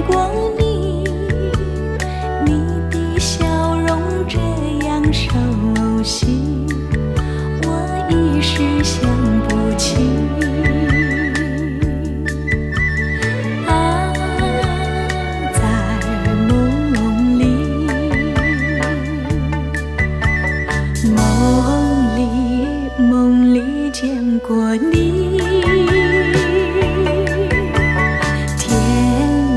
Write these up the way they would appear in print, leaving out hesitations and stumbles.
过你，你的笑容这样熟悉，我一时想不起。梦里见过你，甜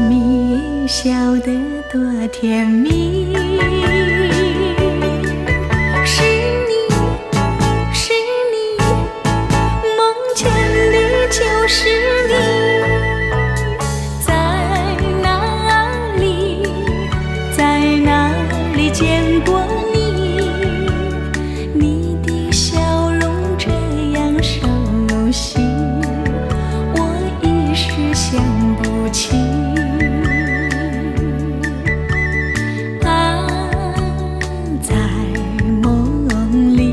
蜜笑得多甜蜜，是你，是你，梦见的就是你，在哪里，在哪里见过你？想不起啊，在梦里。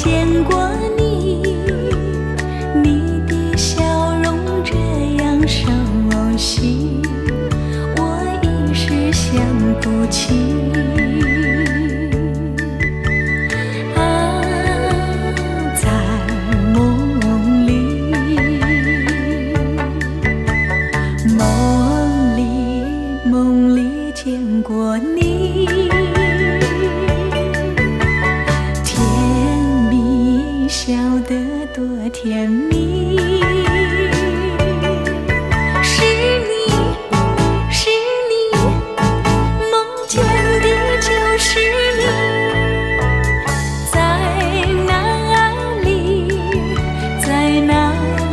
见过你，你的笑容这样熟悉，我一时想不起。啊，在梦里，梦里见过你。笑得多甜蜜，是你，是你，梦见的就是你，在哪里，在哪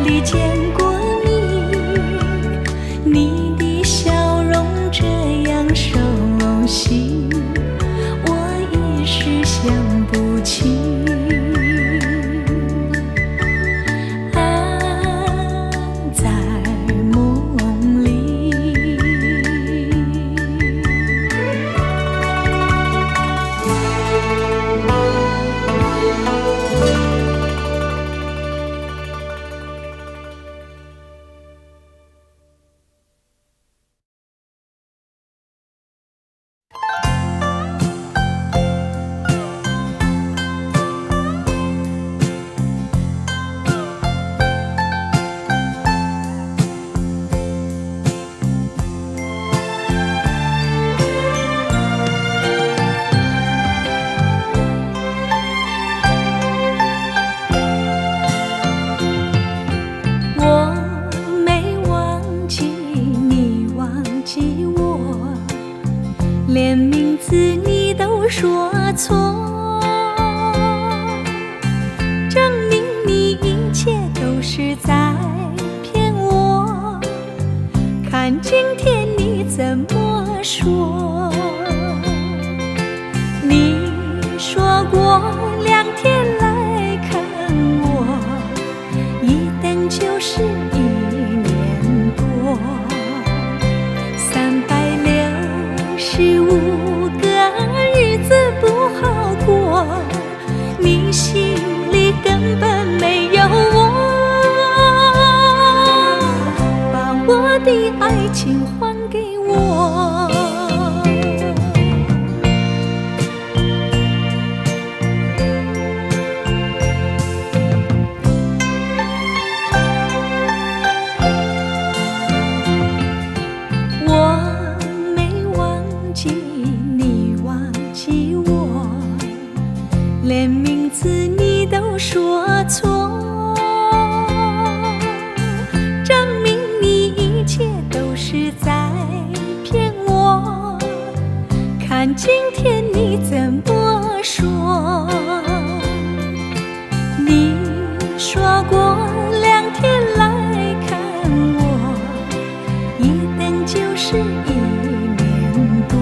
里见过你？你的笑容这样熟悉，我一时想不起。连名字你都说错，证明你一切都是在骗我。看今天你怎么说？你说过2天来看我，一等就是1年多。365个日子不好过，你心里根本没有我，把我的爱情还给我。连名字你都说错，证明你一切都是在骗我。看今天你怎么说？你说过2天来看我，一等就是1年多。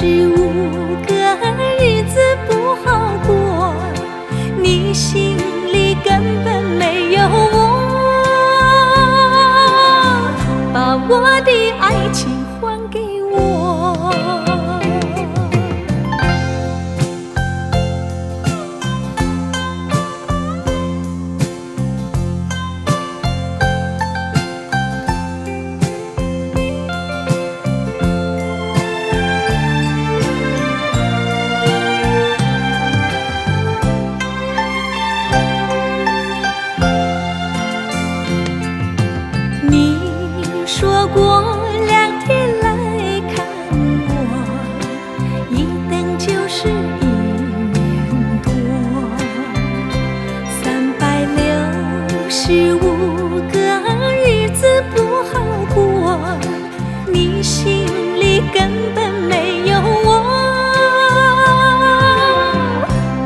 65个日子不好过，你心里根本没有我，把我的爱情还给我。你说过2天来看我，一等就是1年多。365个日子不好过，你心里根本没有我，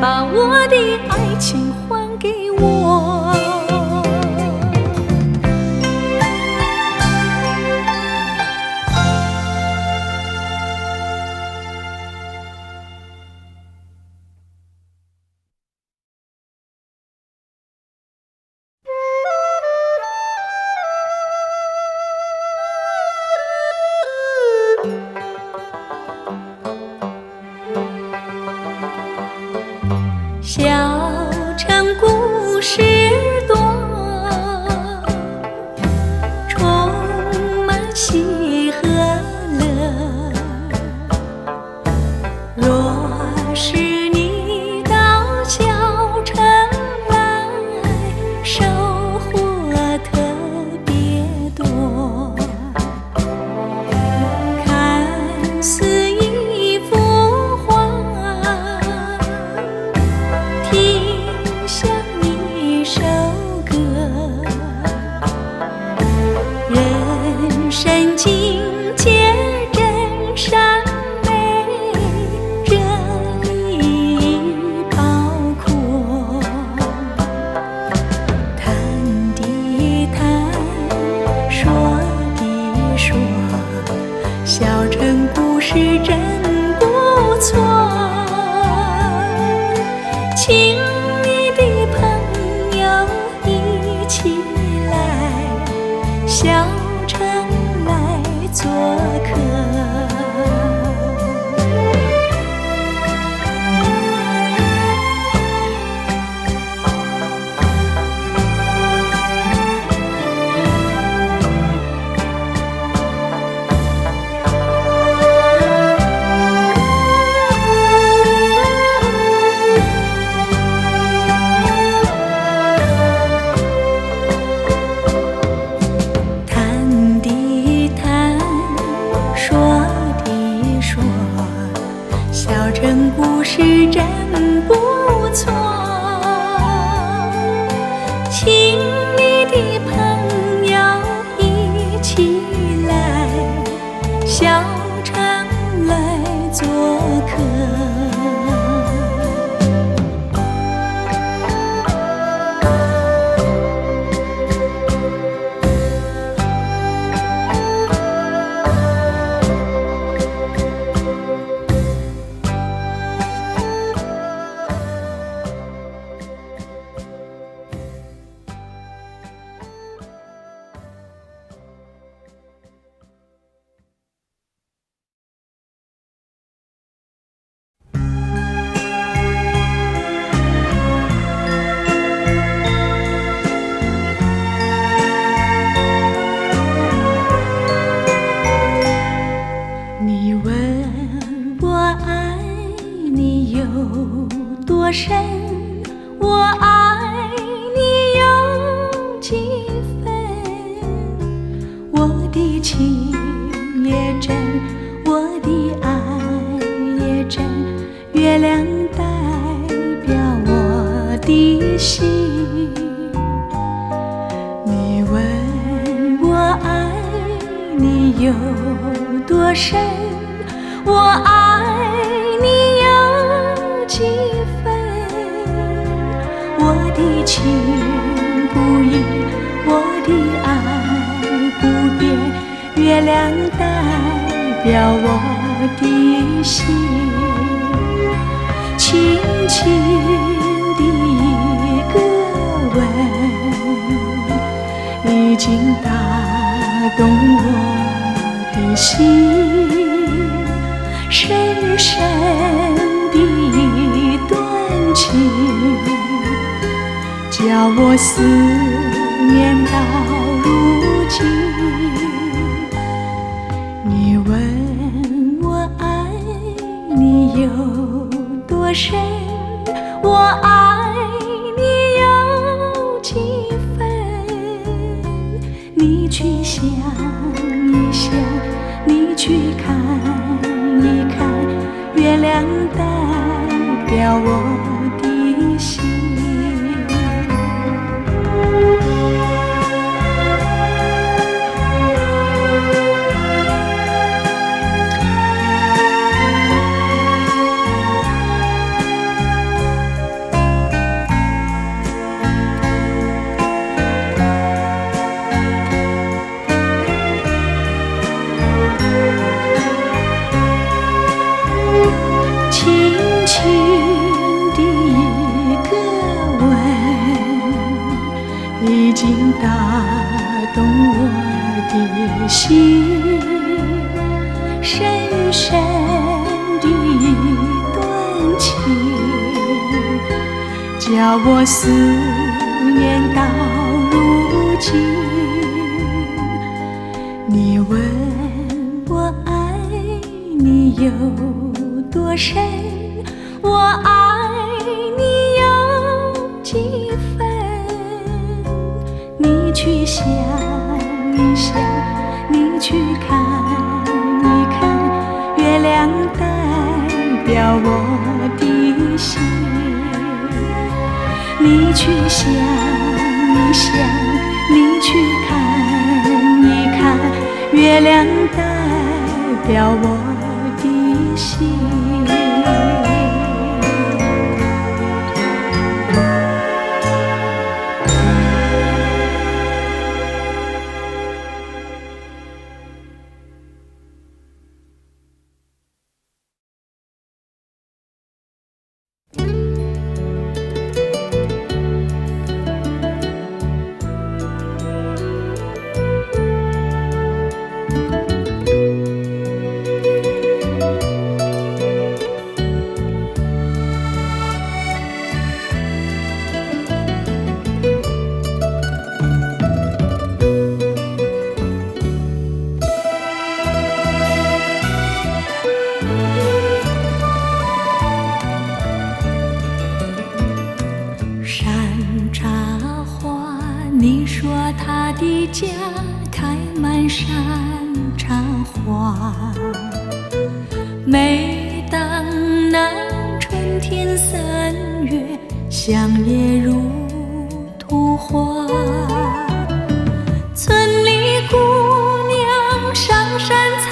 把我的爱情还给我。小城故事多，充满喜和乐。若是你到小城来，收获特别多。看似一幅画，听像一首歌，人生境界真善美，这里包括。谈的谈，说的说，小城故事真不错。请你的朋友一起来，小城来做客。谈的谈，说的说，小城故事真不错。请你的朋友一起来，小城来做客。你问我爱你有多深，我爱你有几分？我的情也真，我的爱也真，月亮代表我的心。你问我爱你有多深，我爱你有几分？我的情不移，我的爱不变，月亮代表我的心，轻轻的歌吻已经打动我的心，深深的断情，叫我思念到如今。你问我爱你有多深，我爱你有几分？你去想一想，你去看一看，月亮代表我的心。已经打动我的心，深深的断情，叫我思念到如今。你问我爱你有多深，我爱你有几分？你去想一想，你去看一看，月亮代表我的心。你去想一想，你去看一看，月亮代表我的心。你说他的家开满山茶花，每当那春天3月，乡野如图画。村里姑娘上山采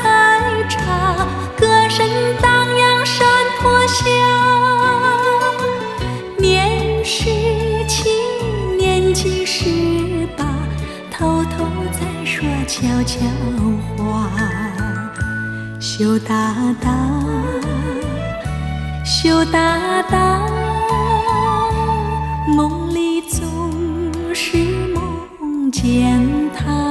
茶，歌声荡漾山坡下。年17，年纪18，偷偷在说悄悄话。羞答答，羞答答，梦里总是梦见他。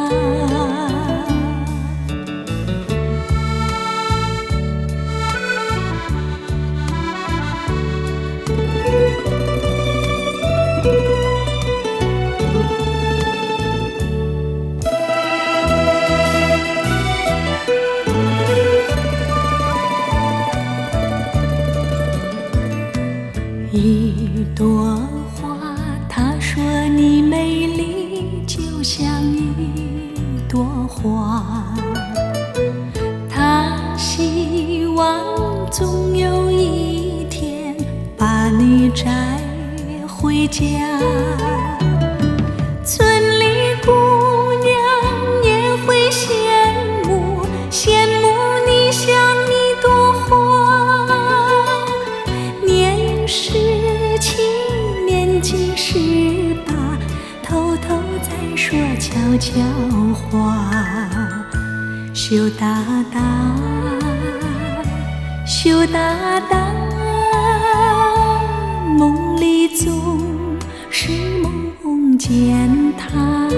一朵花，他说你美丽，就像一朵花。他希望总有一天把你摘回家。村里姑娘也会羡慕，羡慕你像一朵花。年17，年纪18，偷偷在说悄悄话。羞答答。羞答答，梦里总是梦见他。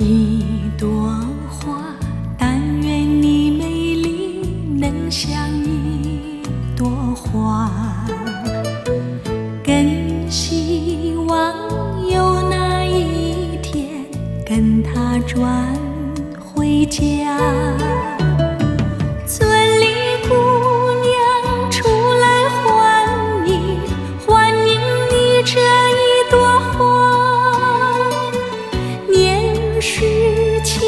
一朵花，但愿你美丽能像一朵花，更希望有那一天跟他转回家。村里姑娘出来欢迎，欢迎你这一朵花。年17，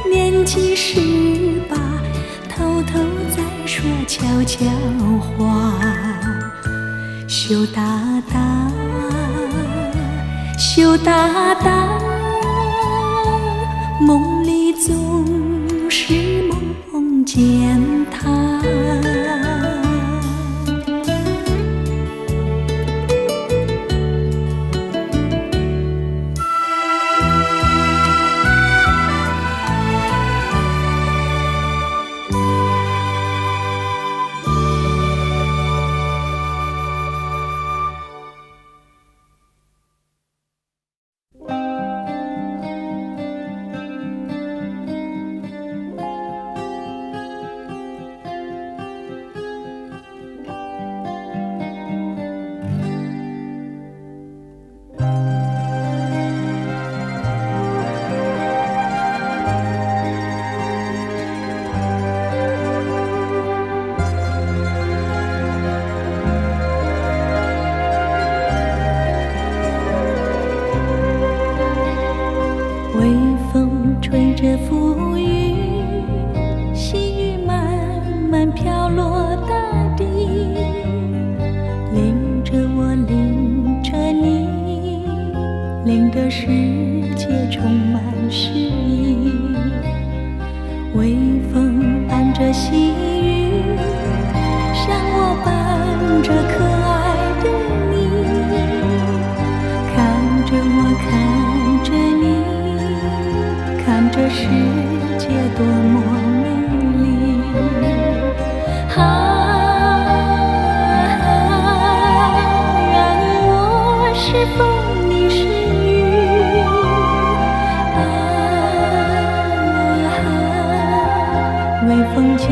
年纪18，偷偷在说悄悄话。羞答答，羞答答，梦里总是梦见他。微风吹着浮云，细雨慢慢飘落大地，淋着我，淋着你，淋得世界充满诗意。微风伴着细雨，像我伴着可爱的你，看着我，看着你，看这世界多么美丽。让我是风，你是雨。微风轻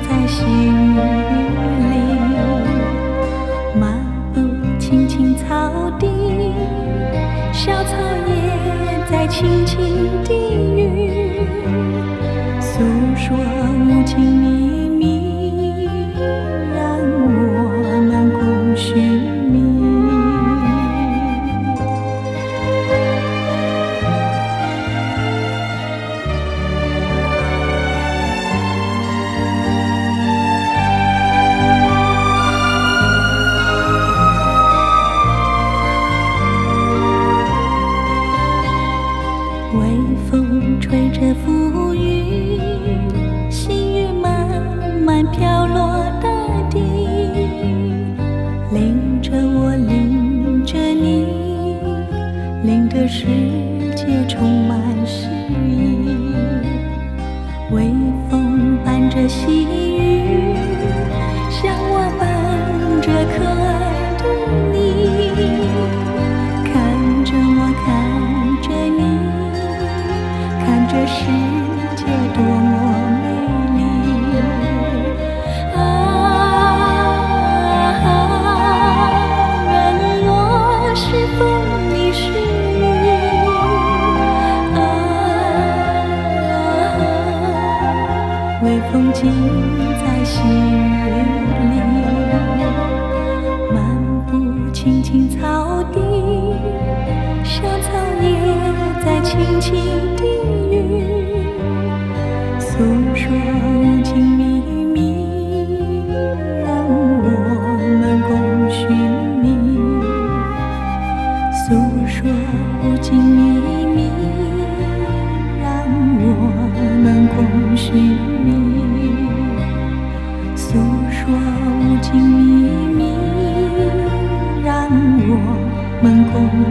在细雨里，漫步青青草地，小草也在轻轻低语，诉说无尽秘密，让我们共寻觅。微风吹着浮云，细雨慢慢飘落大地，淋着我，淋着你，淋得世界充满诗意。微风伴着细雨，像我伴着可爱的你，看着我，看着你，看这世界多么美丽。让我是风，你是雨。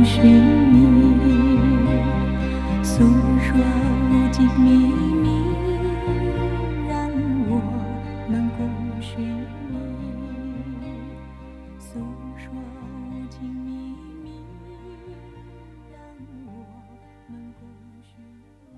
寻觅，诉说无尽秘密，让我们共寻觅，诉说无尽秘密，让我们共寻觅。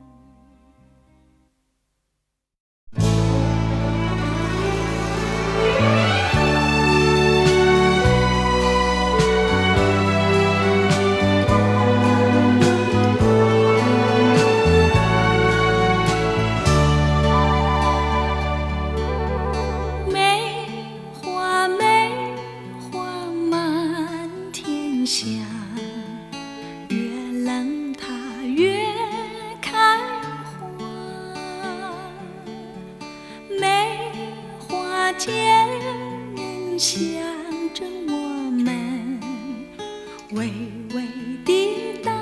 下，越让它越开花，梅花间人想着我们，微微地大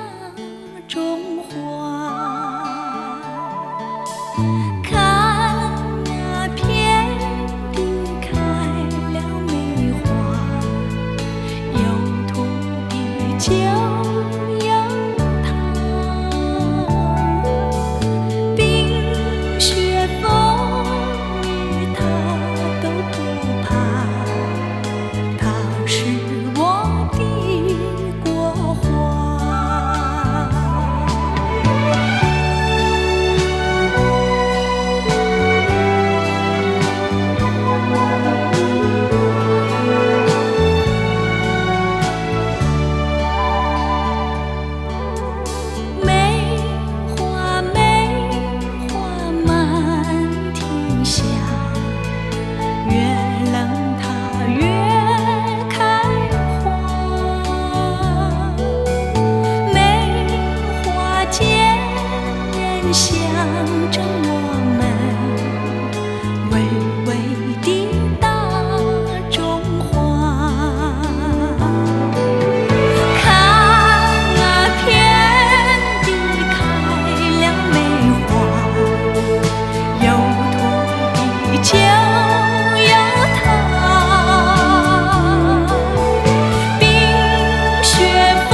中华。看那片地开了梅花，有土地就有它，冰雪风雨它都不怕，它是我的国花。想着我们，微微的大中华。看那片地开了梅花，有土地就有它，冰雪风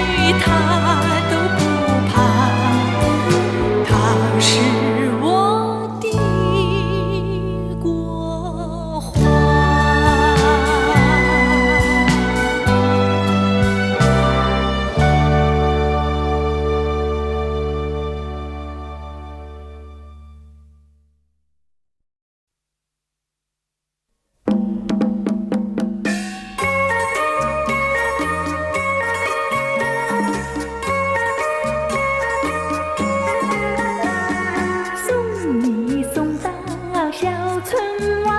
雨它都不怕，它是我的国花。送你送到小村外，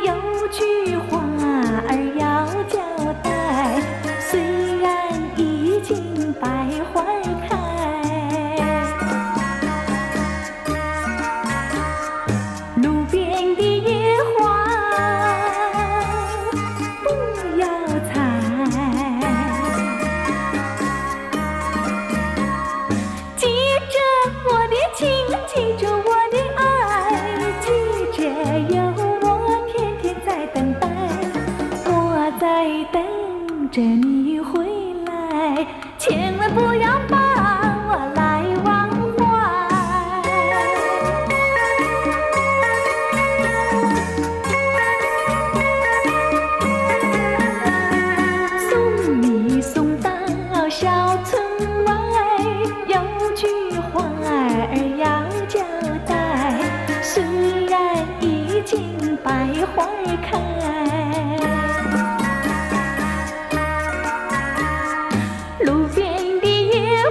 有句话儿要交代。虽然已经百花开，路边的野花不要采，记着我的情，记着我的爱，记着有我天天在等待，我在等着你回来，千万不要把我来忘怀。送你送到小村外，有句话儿要交代。虽然已经百花开，路边的野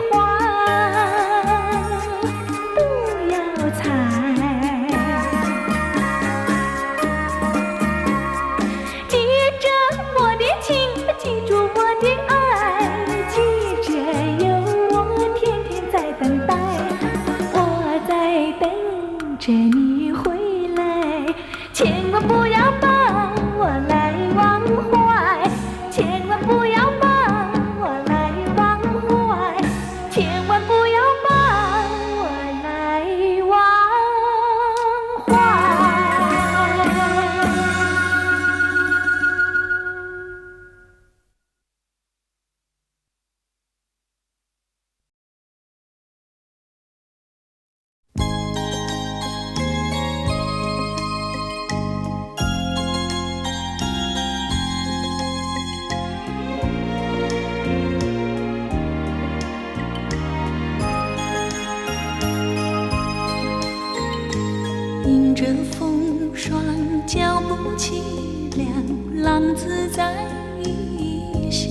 浪子在异乡，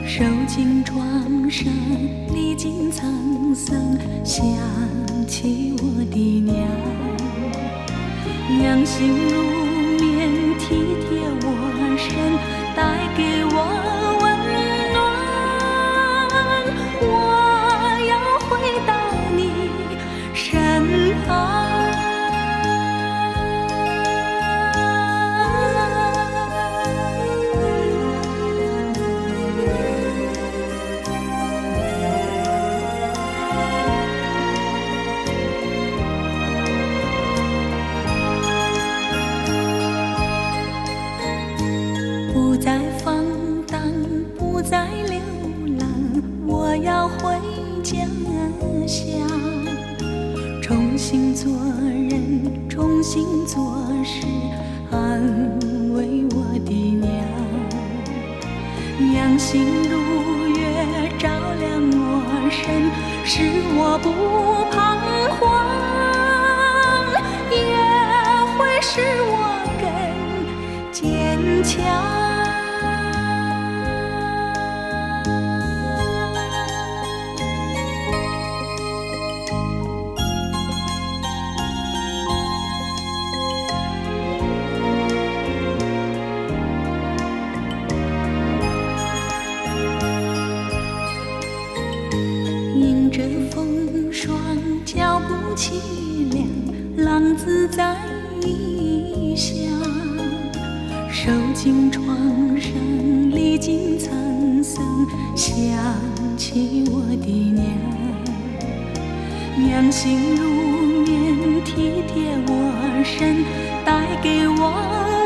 受尽创伤，历经沧桑，想起我的娘，娘心如棉，体贴我身，带给我温暖。我要回到你身旁。不再放荡，不再流浪，我要回家乡，重新做人，重新做事，安慰我的娘。娘心如月，照亮我身，使我不彷徨，也会使我更坚强。迎着风霜，脚步凄凉，浪子在异乡，受尽创伤，历经沧桑，想起我的娘。娘心如棉，体贴我身，带给我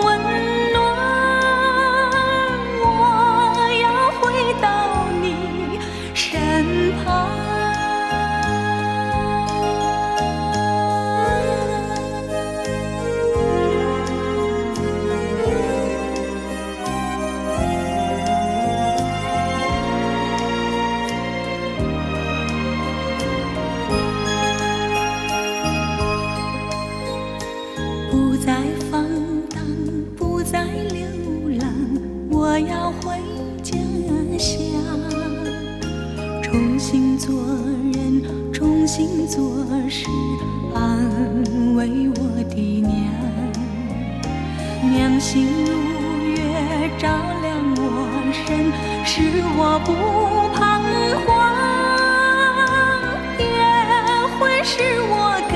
温暖。我要回到你身旁。不再放荡，不再流浪，我要回家乡，重新做人，重新做事，安慰我的娘。娘心如月，照亮我身，使我不彷徨，也会使我更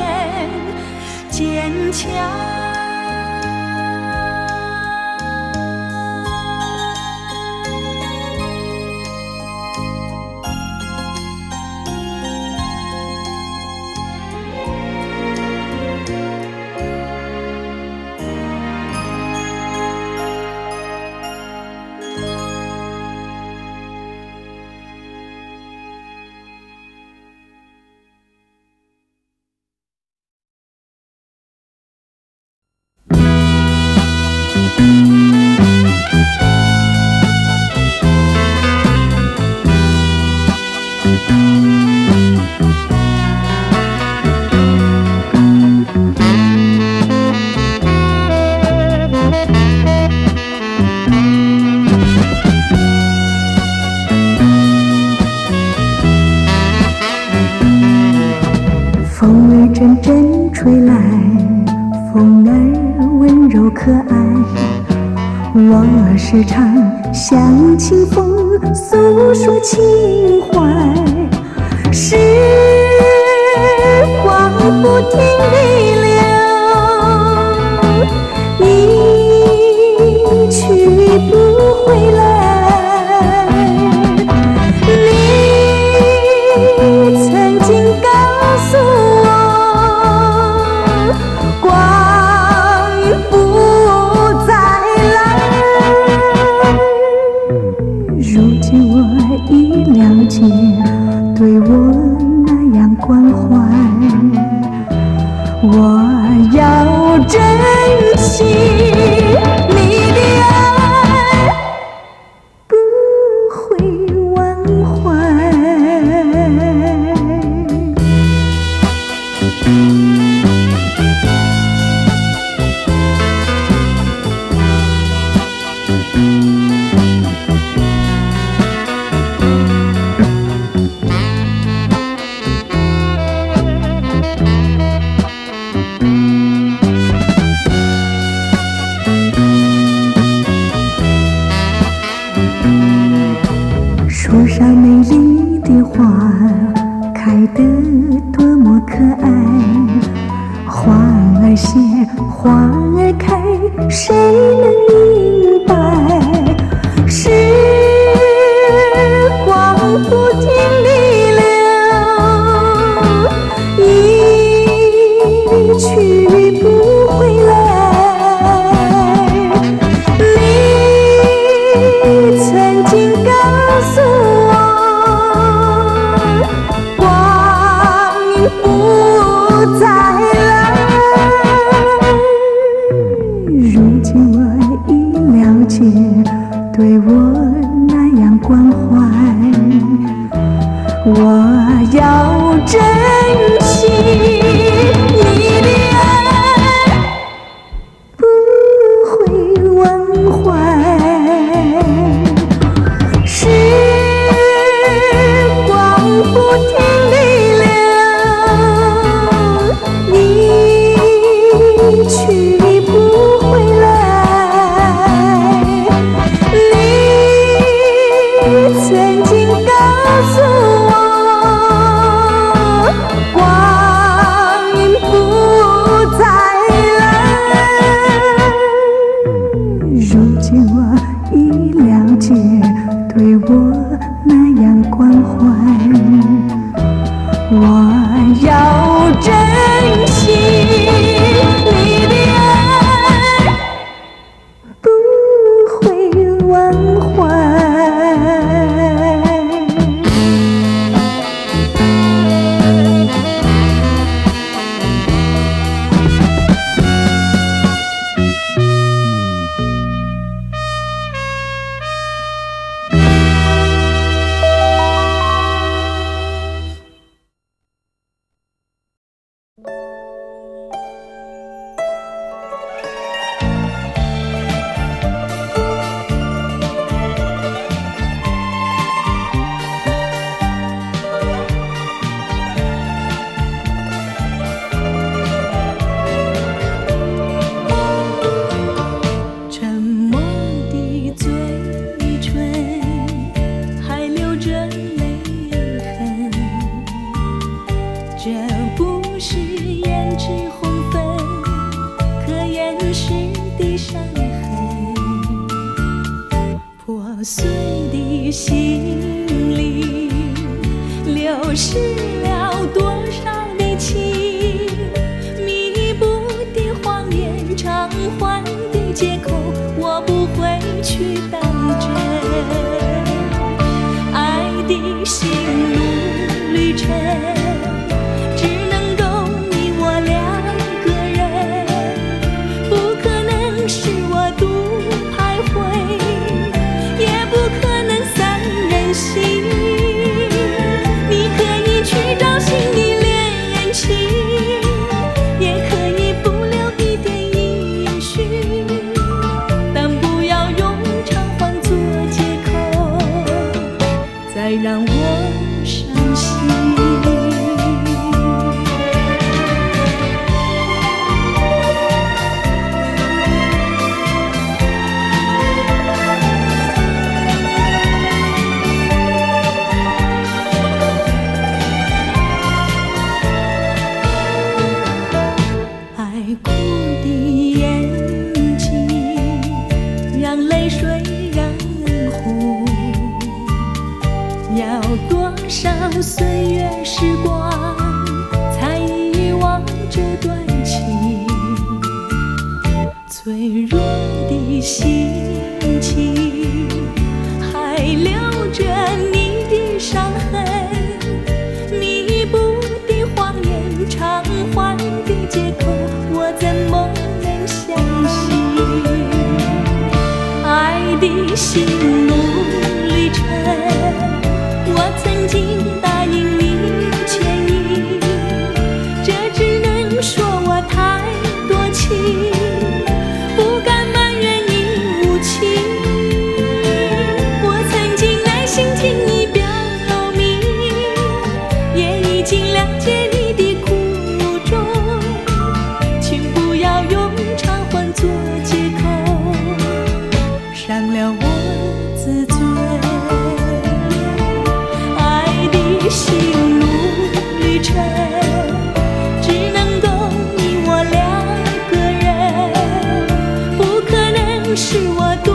坚强。风儿阵阵吹来，风儿温柔可爱，我时常向清风诉说情怀。时光不停地流，一去不回来。你曾经告诉我，光阴不再来。如今我已了解，对我那样关怀，我要珍惜你的爱，不会忘怀。得多么可爱。花儿谢，花儿开，谁能明白？时光不停地流，一去不回来。你曾经告诉我，光阴不再来。如今我已了解，对我那样关怀，我要珍惜你的爱，不会忘怀。时光不停地流，一去不回来。你曾经告诉我，光阴不再来。如今我已了解，对我那样关怀，我要珍惜你的爱，不会忘怀。沉默的嘴唇还留着泪痕，这不是胭脂红粉可掩饰的伤痕。破碎的心里流失了多少的情，弥补的谎言，偿还的借口，我不会去当真。爱的心路旅程，只能够你我两个人，不可能是我独徘徊，也不可能三人行。你可以去找新的恋情，也可以不留一点音讯，但不要用偿还做借口，再让我伤心。爱哭的眼睛，让泪水染红。要多少岁月时光，才遗忘这段情？脆弱的心情，还留着你的伤痕。弥补的谎言，偿还的借口，我怎么能相信？爱的心路旅程，我曾经答应你牵引，这只能说我太多情，不敢埋怨你无情。我曾经耐心听你表明，也已经了解你的苦衷，请不要用偿还做借口，伤了我自尊。我独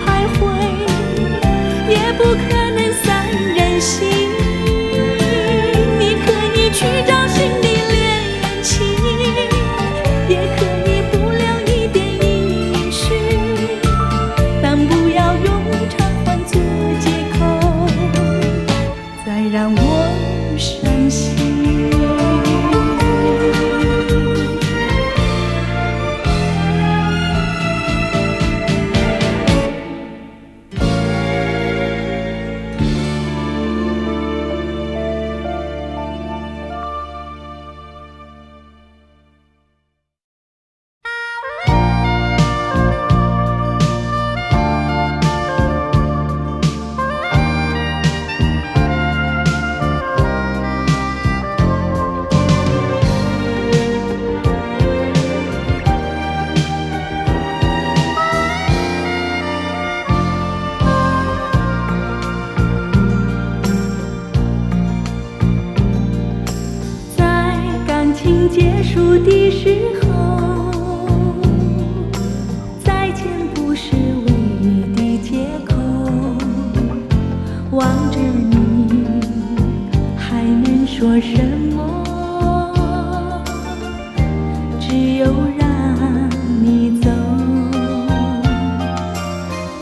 徘徊，也不可能三人行。你可以去找新的恋人情，也可以不留一点音讯，但不要用偿还做借口，再让我伤心。结束的时候，再见不是唯一的借口。望着你，还能说什么？只有让你走。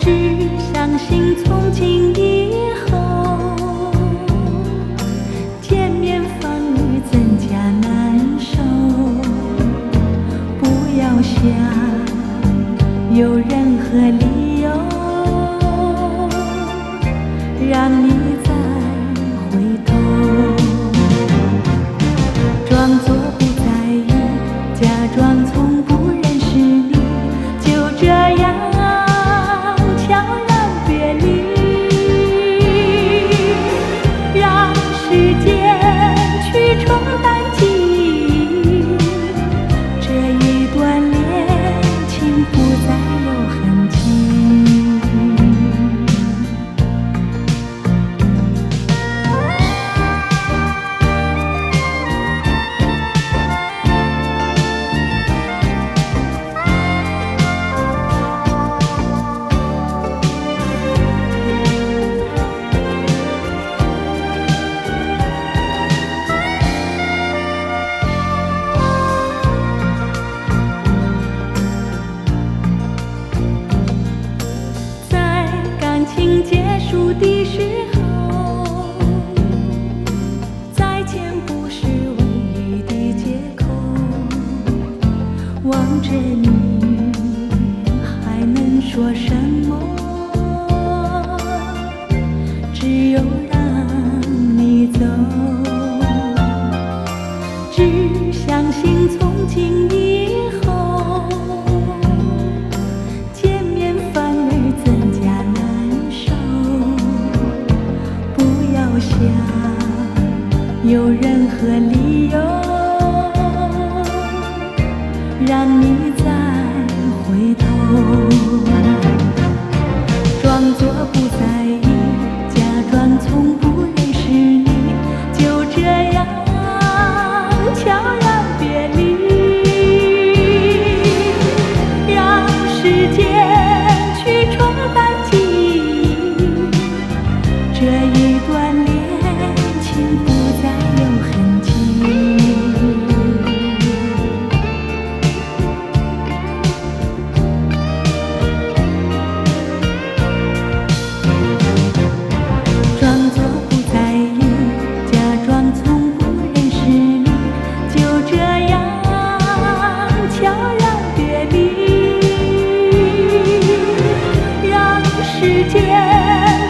只相信从今以后，见面反而增加难受。不要想有任何理由让你再回头，装作不在意，假装从不认识你，就这样悄然别离，让时间去冲淡记忆，这一段恋情不再有痕迹。结束的时候，再见不是唯一的借口。望着你，还能说什么？只有让你走。只相信从今以后，见面反而增加难受。不要想有任何理由让你再回头，装作不在意，假装从不认识你，就这样悄然别离，让时间去冲淡记忆，这一段恋情不再有痕迹。装作不在意，假装从不认识你，就这样悄然别离，让时间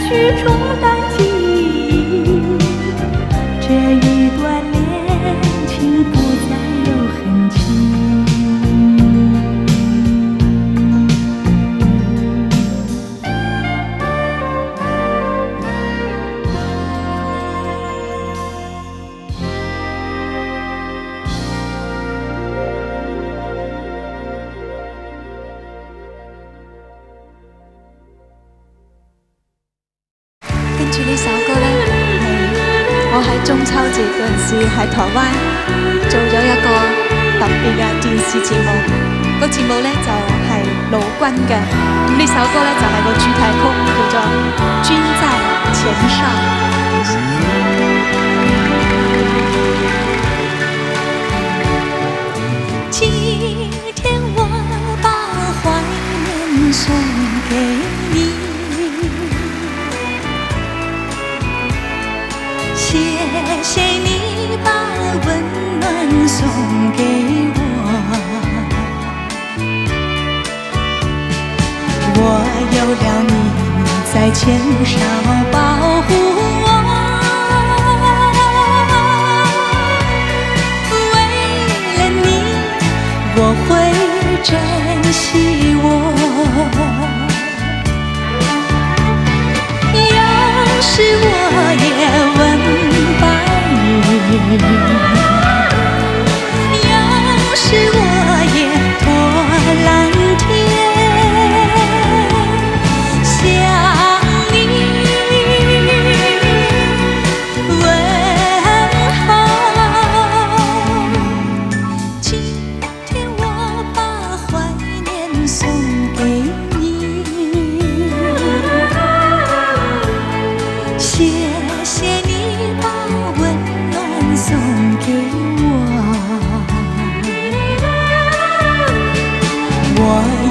去冲淡记忆，这一段恋情不再有痕迹。跟住呢首歌呢，係我喺中秋節嗰陣時喺台灣做咗一個特別嘅電視節目，個節目呢就係盧軍嘅，咁呢首歌呢就係個主題曲，叫做《君在前上》。今天我把懷念送給你，謝謝你把溫暖送給我。我有了你在前哨保護我，為了你我會珍惜我。要是我也吻白你，要是我也托藍天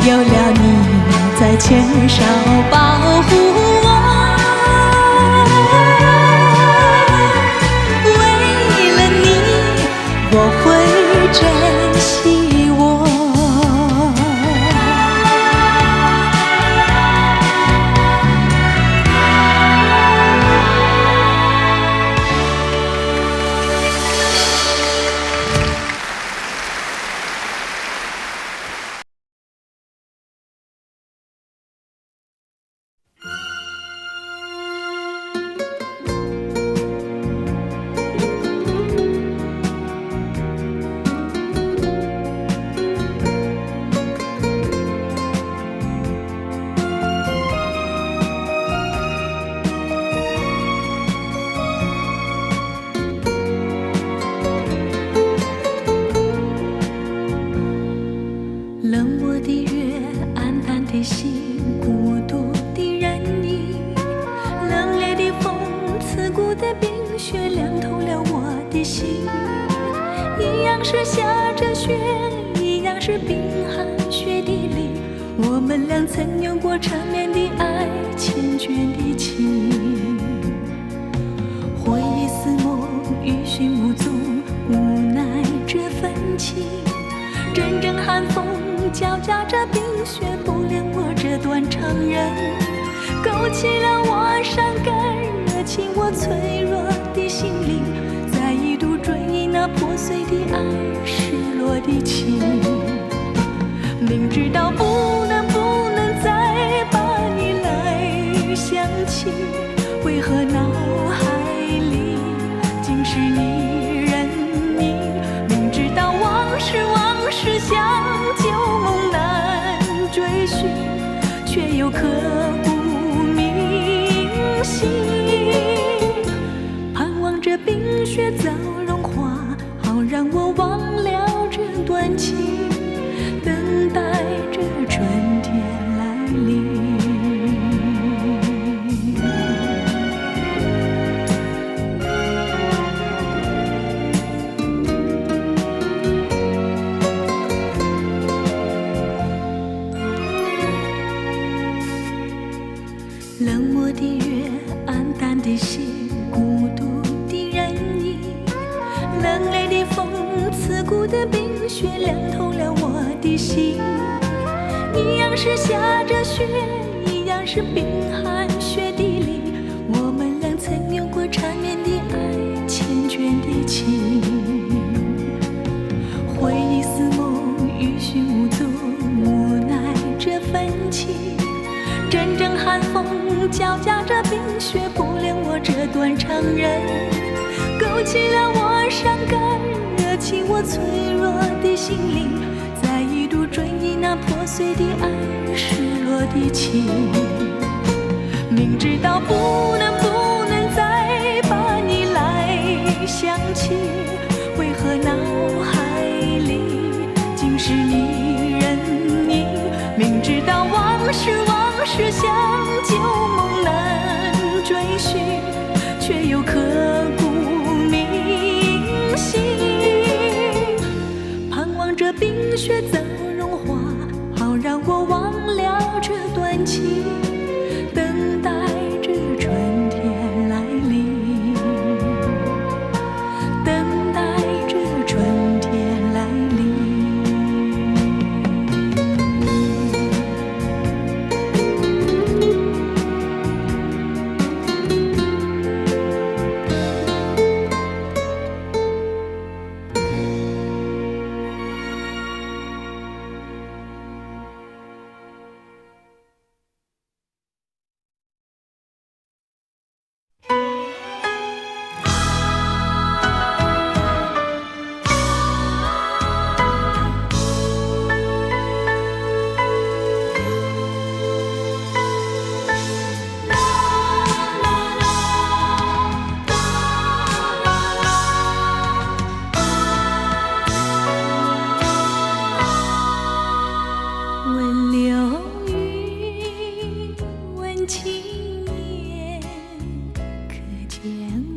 有了你在前哨保護我，為了你我會珍惜我。冷漠的月，黯淡的心，孤獨的人影，冷冽的風，刺骨的冰雪，涼透了我的心。一樣是下着雪，一樣是冰寒雪地裡，我們倆曾有過纏綿的愛，缱绻的情。回憶似夢，餘訊無蹤，無奈這份情。陣陣寒風交加着冰雪，不戀我這段長人，勾起了我傷感，熱情我脆弱的心靈，再一度追憶那破碎的愛，失落的情。明知道不能再把你來想起，為何腦海裡盡是你人影？明知道往事像舊夢難追尋，卻又刻骨銘心。盼望着冰雪早融化，好讓我忘了這段情，等待着春天來臨。冷漠的月，黯淡的心，孤獨的人影，冷冽的風，刺骨的冰雪，涼透了我的心。一樣是下着雪，一樣是冰寒雪地裡，我們倆曾有過纏綿的愛，缱绻的情。回憶似夢，餘訊無蹤，無奈這份情。陣陣寒風交加着冰雪，不戀我這段長人，勾起了我傷感，熱情我脆弱的心靈，再一度追憶那破碎的愛，失落的情。明知道不能再把你來想起，為何腦海裡盡是你人是想旧梦难追寻，却又刻骨铭心。盼望着冰雪早融化，好让我忘了这段情，等待着春天来临，等待着春天来临。问流云，问青年，可见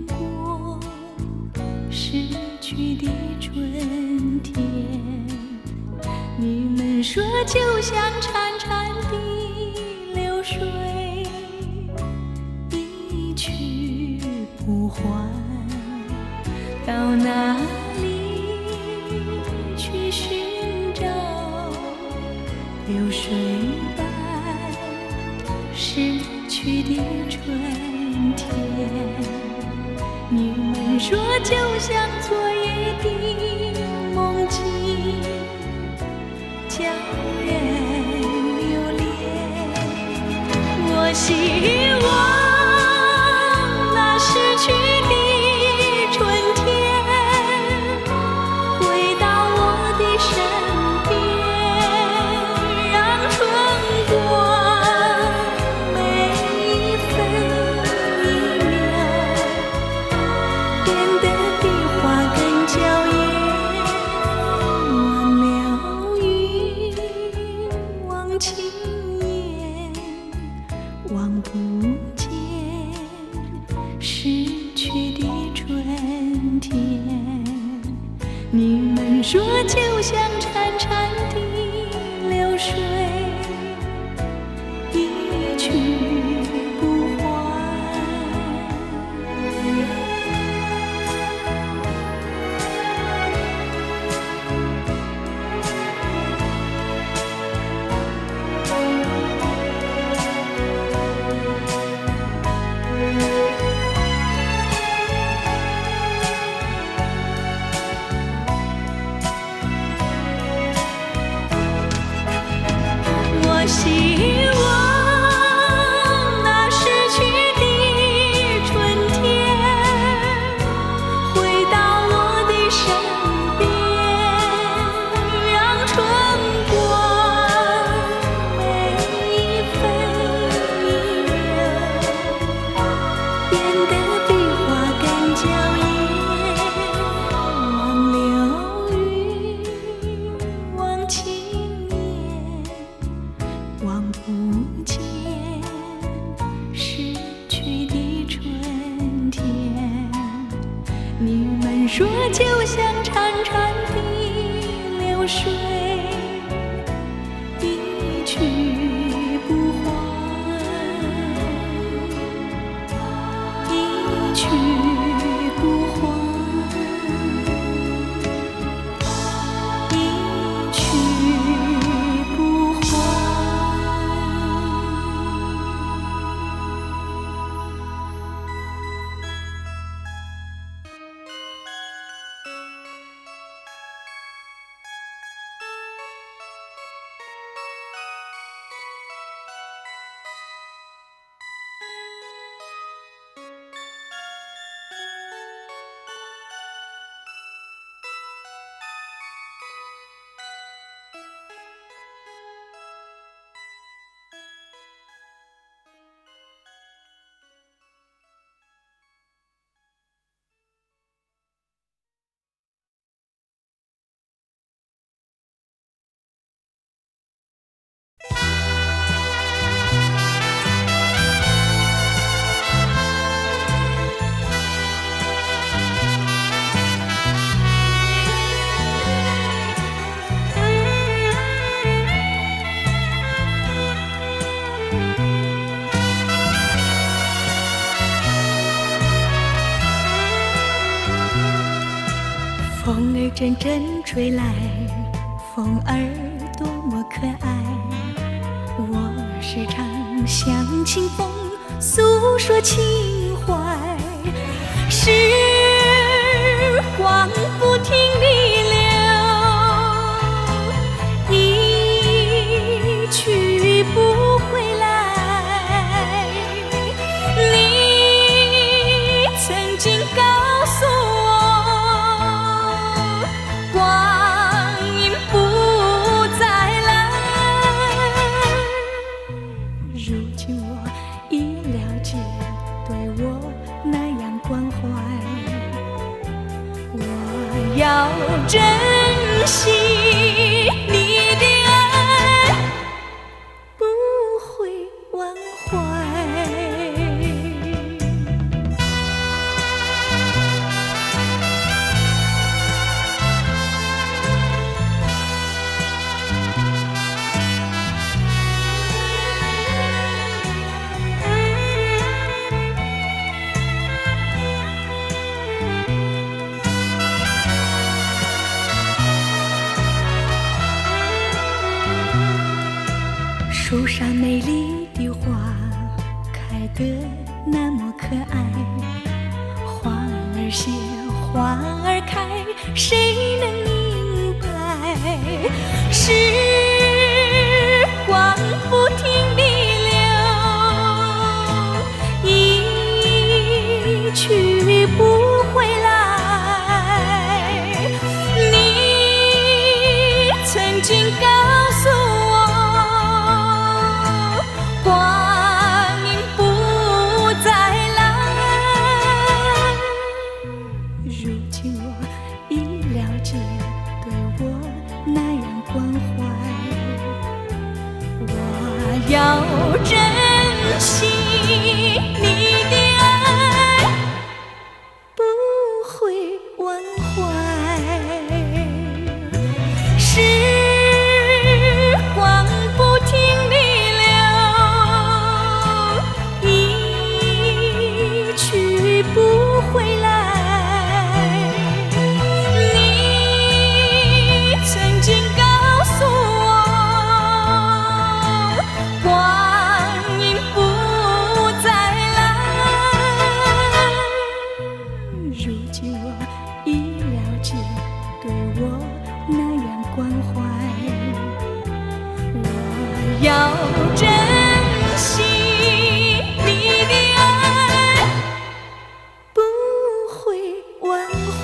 过逝去的春天？你们说就像潺潺的流水，一去不还，到哪里去寻找流水般逝去的春天？你们说就像昨夜的梦境，叫人留恋。我希望那逝去的春天回到我的身边，让春光每一分一秒变得比花更娇艳。忘了云，忘青烟，望不见逝去的春天。你们说就像潺潺的流水，一去不还。我希望那逝去的春天回到我的身边，让春光每一分一秒变得比花更娇艳。忘流云，忘青烟，望不见逝去的春天。你们说就像潺潺的流水，一去不还，一去不还，一去不还。风阵阵吹来，风儿多么可爱。我时常向清风诉说情怀，时光不停地流，一去不回来。你曾经告诉我，光阴不再来。如今我已了解，对我那样关怀，我要珍惜你的爱，不会忘怀。树上美丽的花开得那么可爱，花儿谢，花儿开，谁能明白？时光不停地流，一去不回来。你曾经告诉我，光阴不再来。如今我已了解，对我那样关怀，我要珍惜你的爱，不会忘怀。时光不停地流，一去不回来。你曾经告诉我，光阴不再来。如今我已了解，对我那样关怀，我要珍惜你的爱，不会忘怀。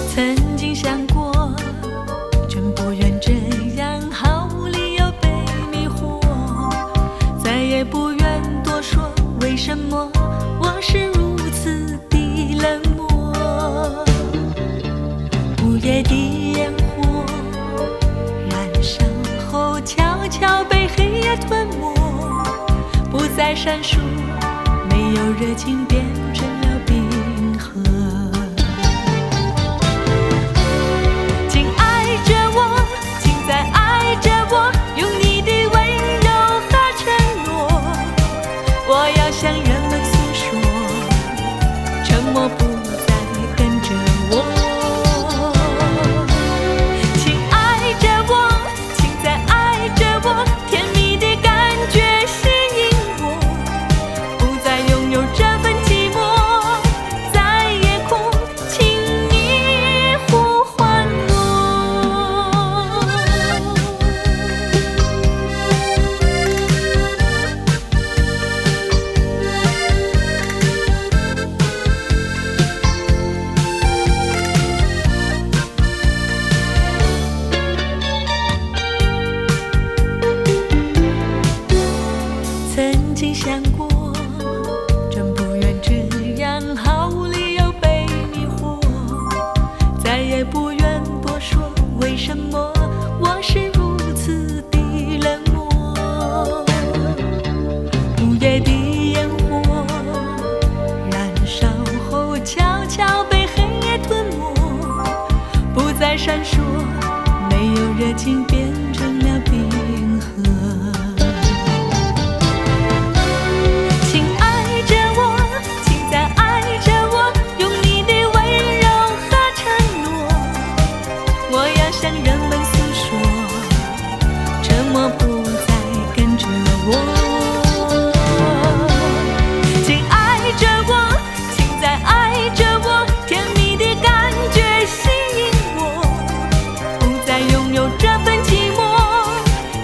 曾经想过，真不愿这样毫无理由被迷惑，再也不愿多说为什么我是如此的冷漠。午夜的烟火燃烧后，悄悄被黑夜吞没，不再闪烁，没有热情变成了冰河。用你的温柔和承诺，我要向人们诉说，沉默不再跟着我。请爱着我，请再爱着我，甜蜜的感觉吸引我，不再拥有这份寂寞。闪烁，没有热情变成了冰河。请爱着我，请再爱着我，用你的温柔和承诺。我要向人们诉说，沉默不再跟着我。请爱着我，请再爱着我，甜蜜的感觉吸引我，不再拥有这份寂寞，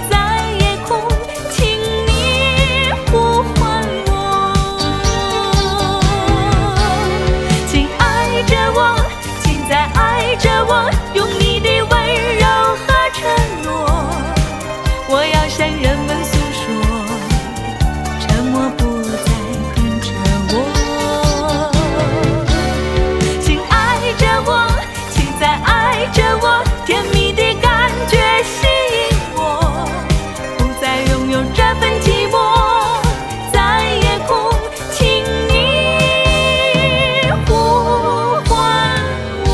在夜空，请你呼唤我。请爱着我，请再爱着我，用你的温柔和承诺。我要向人们诉说，沉默不再跟着我。请爱着我，请再爱着我，甜蜜的感觉吸引我，不再拥有这份寂寞，在夜空，请你呼唤我。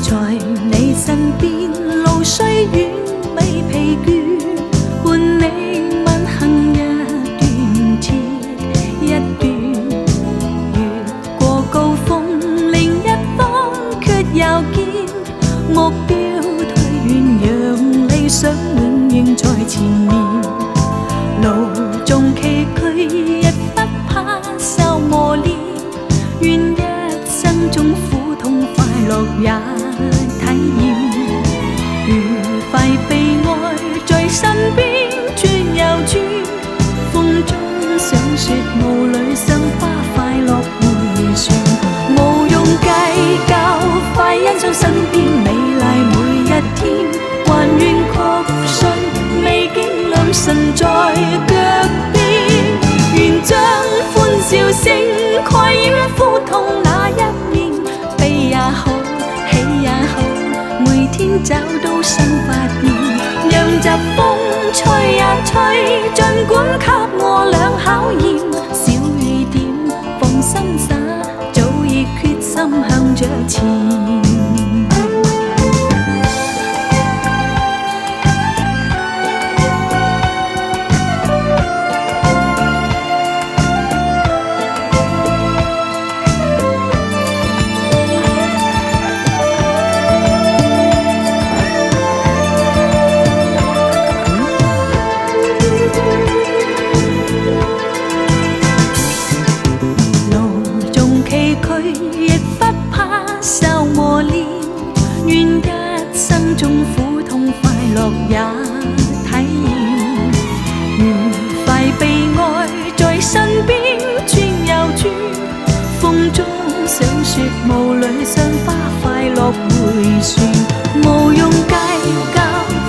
在你身邊，路雖遠未疲倦，伴你吻行一段接一段，越過高峰，另一方卻又見目標推遠，讓理想永遠在前面。路縱崎嶇，亦不怕受磨練，願一生中苦痛快樂也體驗，愉快悲哀在身邊轉又轉，風中想說霧裏生花快樂迴旋，無用計較，快欣賞身邊美麗每一天，還願確信美景良辰在腳邊，願將歡笑聲蓋掩苦痛那一面，悲也好，喜也好，每天找到新發現，讓疾風吹呀吹，儘管給我倆考驗，小雨點放心灑，早已決心向着前。亦不怕受磨練，願一生中苦痛快樂也體驗，愉快悲哀在身邊轉又轉，風中想說霧裏賞花快樂迴旋，無用計較，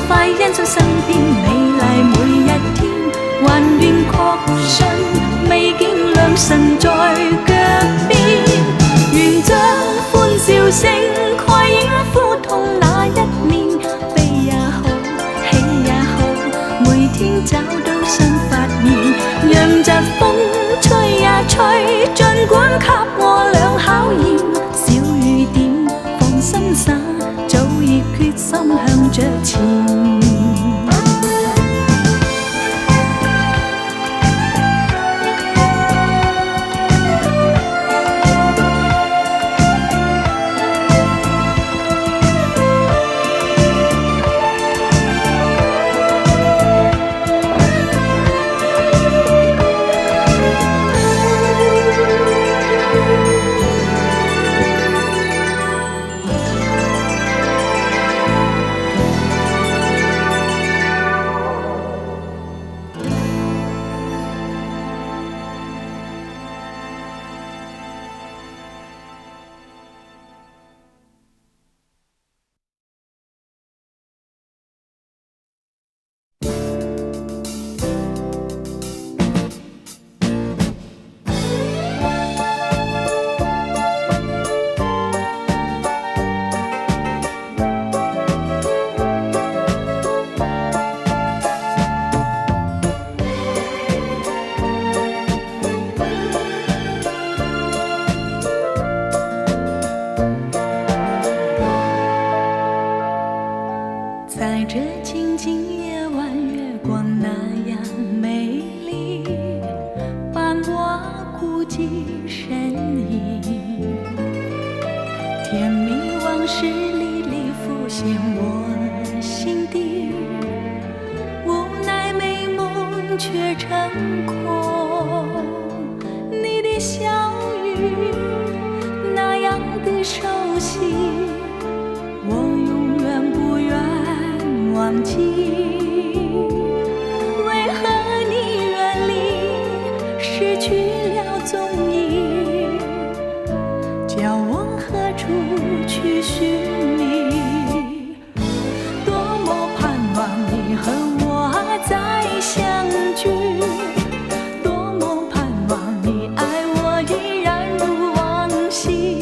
快欣賞身邊美麗每一天，還願確信美景良辰在腳邊，願將歡笑聲蓋掩苦痛那一面，悲也好，喜也好，每天找到新發現，讓疾風吹呀吹，儘管給我倆考驗，小雨點放心灑，早已決心向着前。成空。你的笑语那样的熟悉，我永远不愿忘记。为何你远离，失去了踪影，叫我何处去寻觅？多么盼望你和我再相聚，多么盼望你爱我依然如往昔，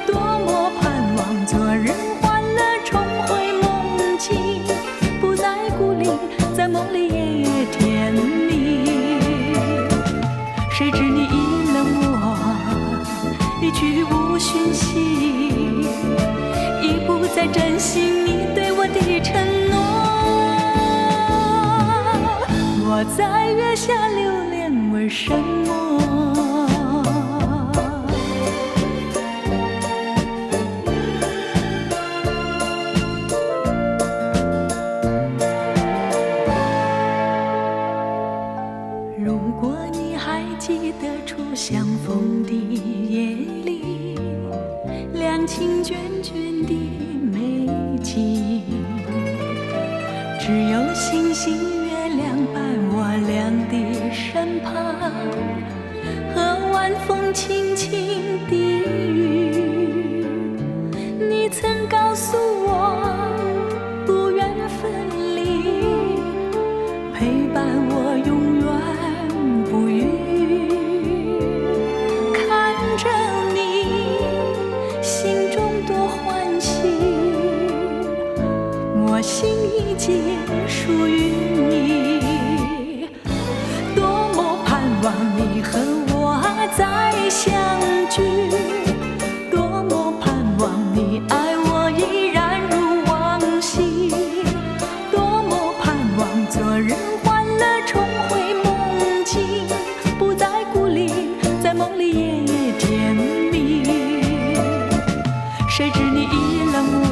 多么盼望昨日欢乐重回梦境，不再孤零，在梦里夜夜甜蜜。谁知你已冷我，一去无讯息，已不再珍惜你对我的承诺。我在月下流连，为什么？如果你还记得初相逢的夜里，两情眷眷的美景，只有星星月亮伴我俩的身旁，和晚风轻轻的雨。你曾告诉我不愿分离，陪伴我永远不渝。看着你心中多欢喜，我心已经属于你。多么盼望你和我再相聚，多么盼望你爱我依然如往昔，多么盼望昨日欢乐重回梦境，不再孤零，在梦里夜夜甜蜜。谁知你已冷我，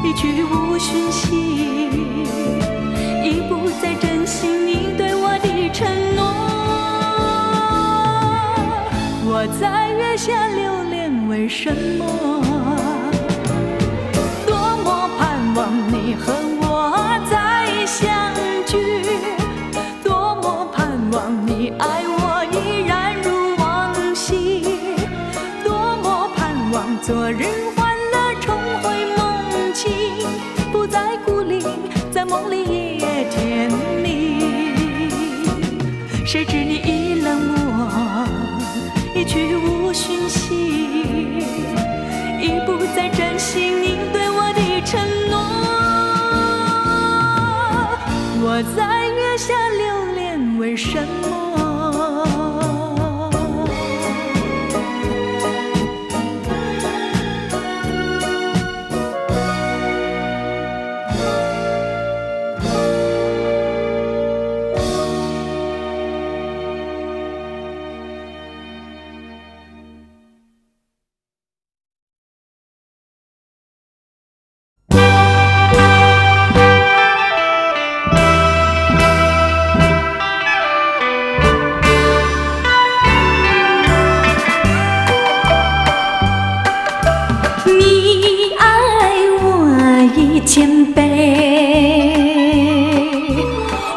一去无讯息，已不再珍惜你对我的承诺。我在月下流连，为什么？多么盼望你和我再相聚，多么盼望你爱我依然如往昔，多么盼望昨日欢乐重回梦境，不再孤零，在梦里夜夜甜蜜。谁知你已冷漠，一去无讯息，已不再珍惜你对我的承诺。我在月下流连，为什么？千倍，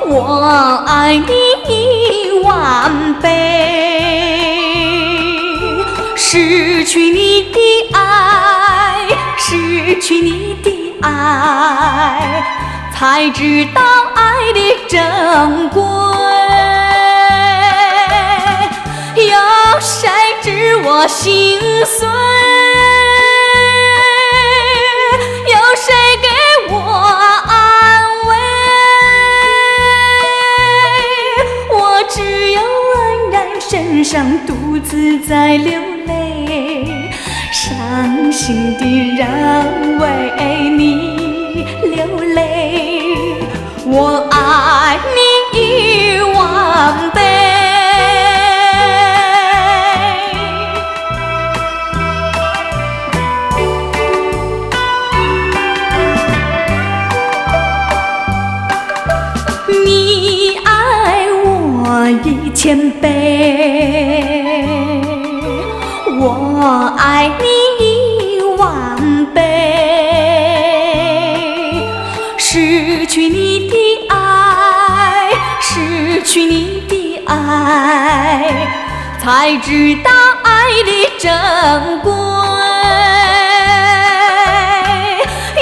我爱你一万倍。失去你的爱，失去你的爱，才知道爱的珍贵。有谁知我心碎？有谁给我安慰？我只有黯然神伤，独自在流泪，伤心的人为你流泪。我爱你一万倍。你爱千倍，我爱你10000倍。失去你的爱，失去你的爱，才知道爱的珍贵。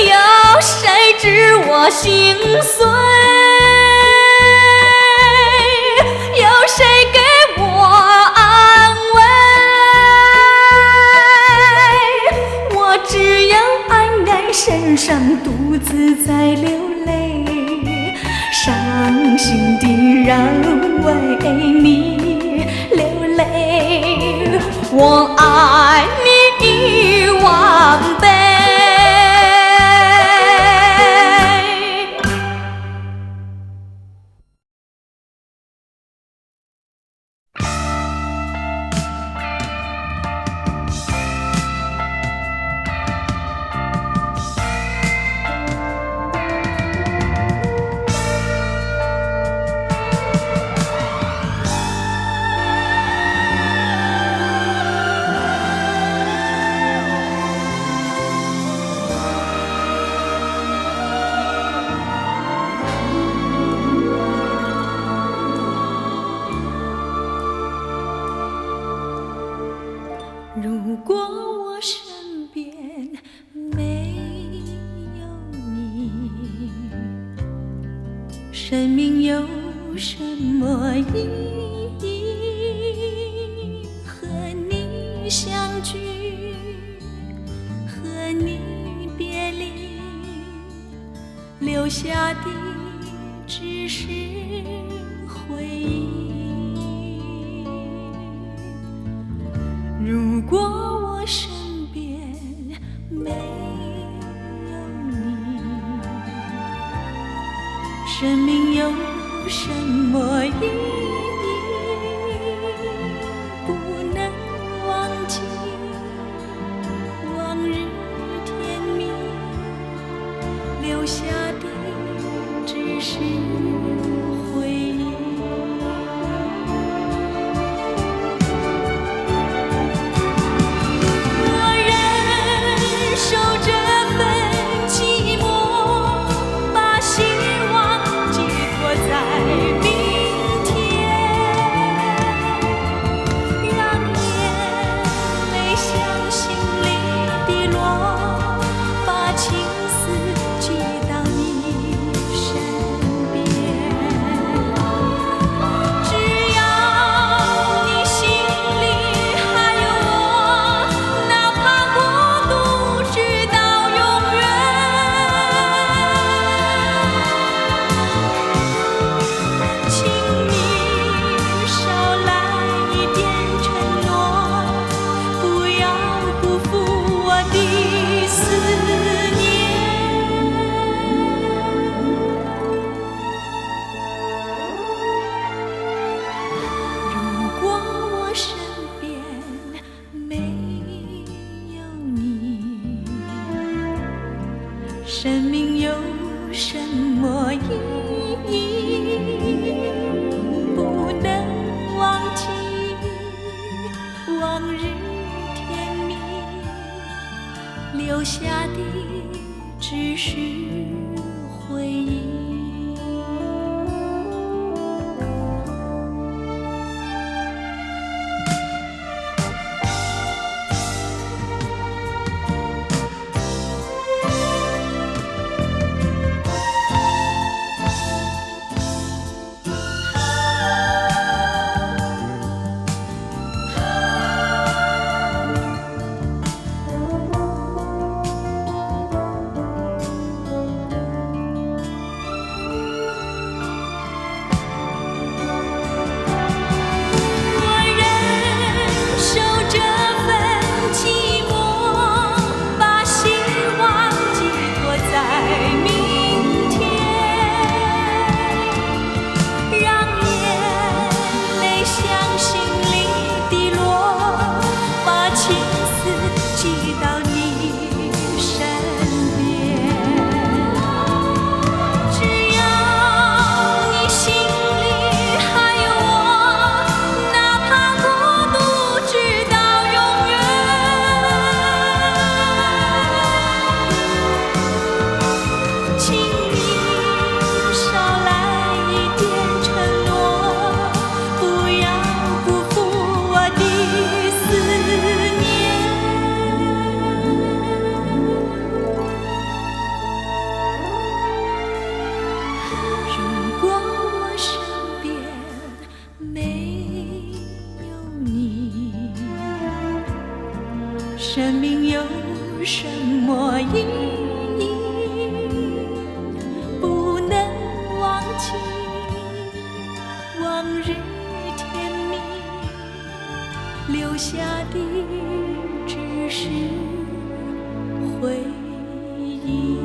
有谁知我心碎？有谁给我安慰？我只有黯然神伤，独自在流泪，伤心的人为你流泪。我爱你10000倍。如果我身边没有你，生命有什么意义？和你相聚，和你别离，留下的只是回忆。如果我身边没有你，生命有什么意义？不能忘记往日甜蜜，留下的只是回忆。生命有什么意义？不能忘记往日甜蜜，留下的只是回忆。生命有什么意义？不能忘记往日甜蜜，留下的只是回忆。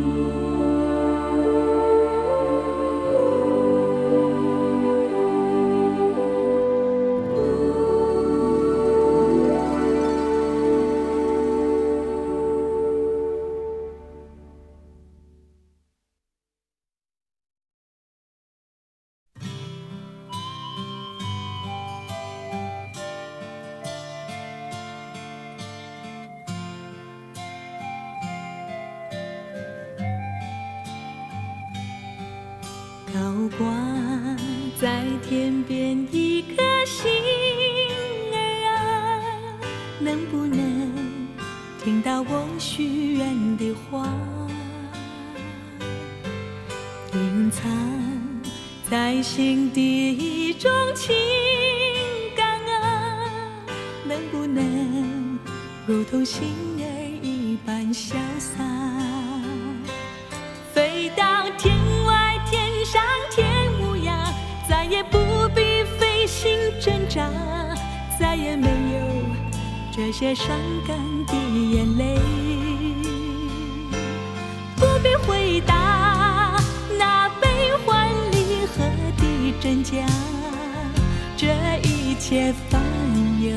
高挂在天边一颗星儿啊，能不能听到我许愿的话？隐藏在心底一种情感啊，能不能如同星儿一般潇洒，飞到天外天上天无涯，再也不必费心挣扎，再也没有这些伤感的眼泪。不必回答那悲欢离合的真假，这一切烦忧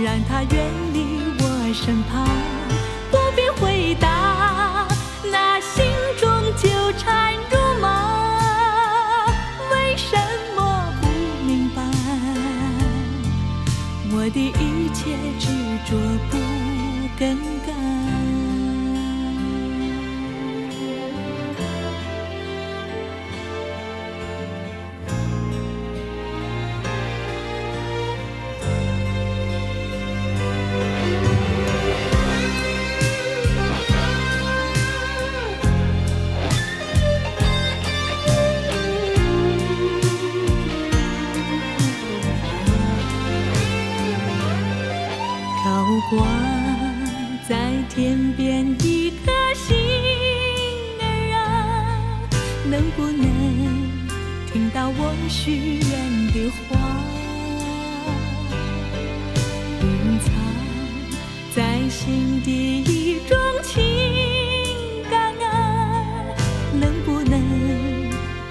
让它远离我身旁。不必回答那心中纠缠如麻，为什么不明白我的一切执着不更改？挂在天边一颗星儿啊，能不能听到我许愿的话？隐藏在心底一种情感啊，能不能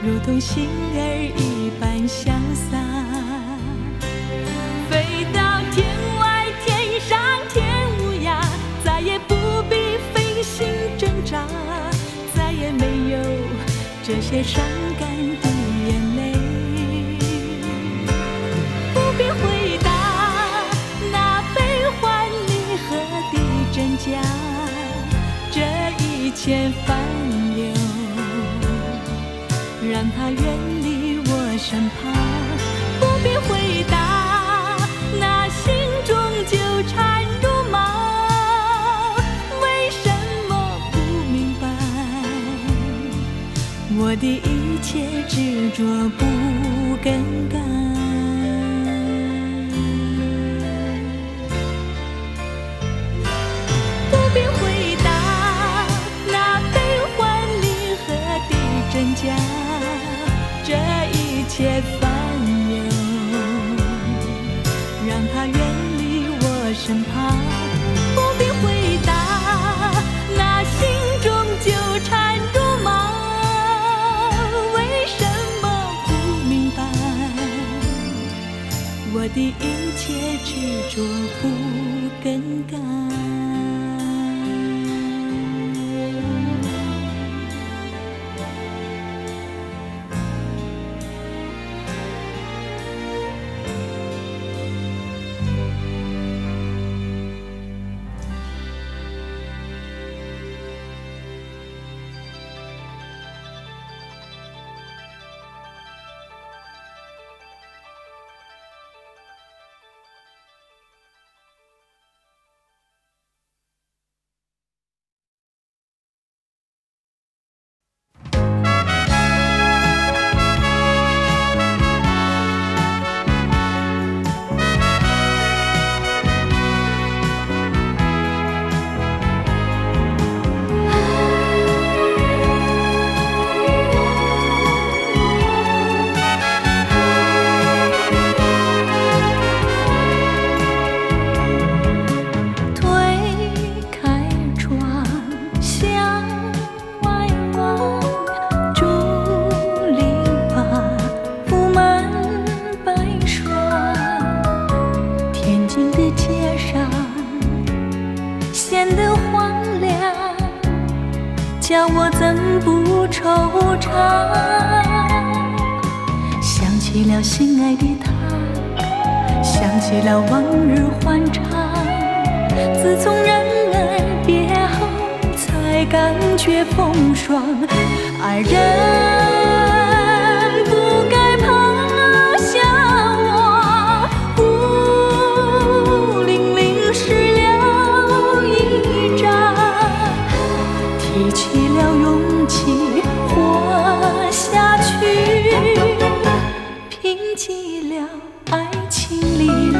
如同星儿一般潇洒，飞到天外天上天无涯，再也不必费心挣扎，再也没有这些伤感的眼泪。不必回答那悲欢离合的真假，这一切烦忧让它远离我身旁。不必回答那心中纠缠如麻，为什么不明白我的一切执着不更改？不必回答那悲欢离合的真假，这一切烦忧让它远离我身旁。不必回答那心中纠缠如麻，为什么不明白我的一切执着不更改？我怎不惆怅？想起了心爱的他，想起了往日欢畅。自从人儿别后，才感觉风霜。爱人不该抛下我，孤零零湿了一张。提起了勇气活下去，拼尽了爱情力量。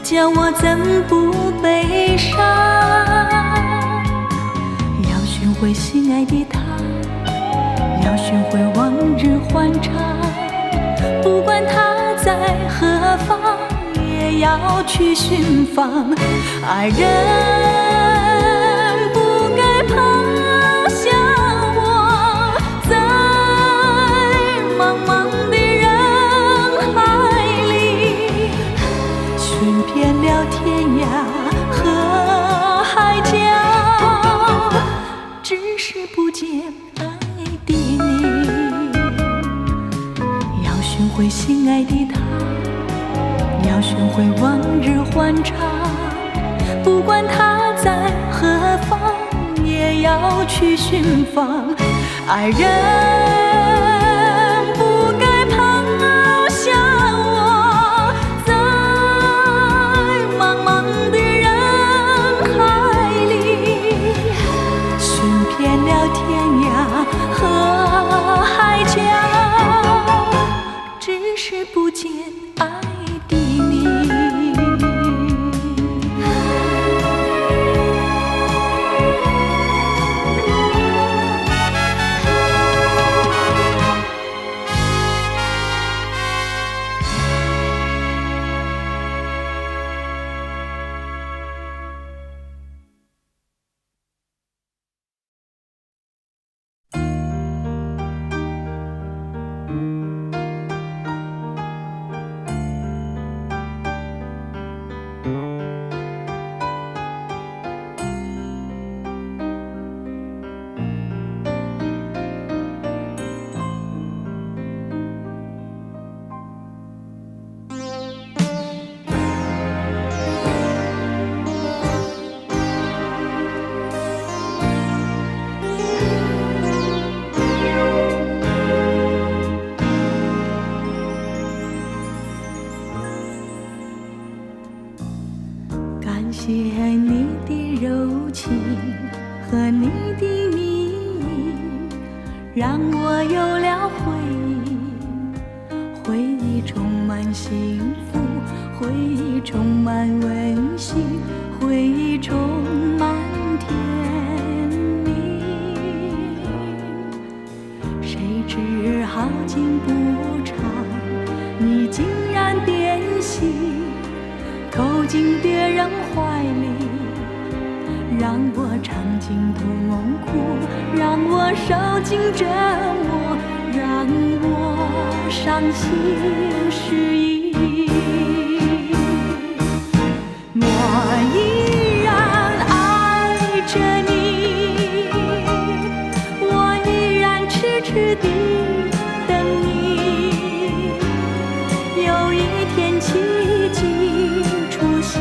叫我怎不悲伤？要寻回心爱的他，要寻回往日欢畅。不管他在何方，也要去寻访。爱人不该抛下我，在茫茫的人海里寻遍了天涯和海角，只是不见爱的你。要寻回心爱的他，要寻回往日欢畅。不管他在何方，也要去寻访。爱人不该抛下我，在茫茫的人海里寻遍了天涯和海角，只是不见爱的你。感谢你的柔情和你的蜜语，让我有了回忆，回忆充满幸福，回忆充满温馨，回忆充满甜蜜。谁知好景不长，你竟然变心，投进别人怀里，让我尝尽痛苦，让我受尽折磨，让我伤心失意。我依然爱着你，我依然痴痴地等你，有一天奇迹出现，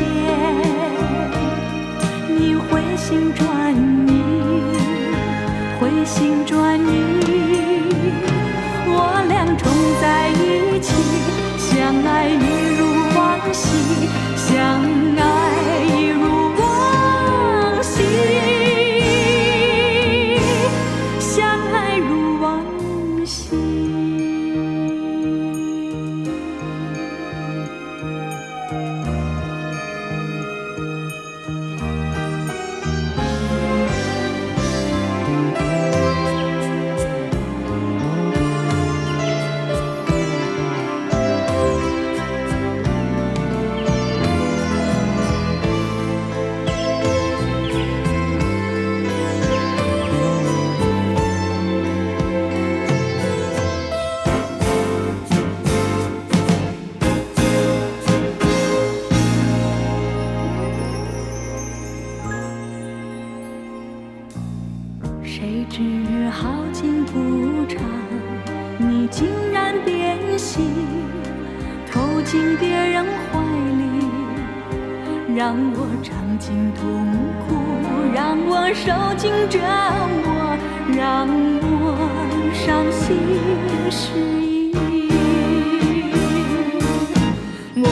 你回心转意，回心转意，我俩重在一起，相爱一如往昔，相爱一如往昔，相爱进别人怀里，让我尝尽痛苦，让我受尽折磨，让我伤心失意。我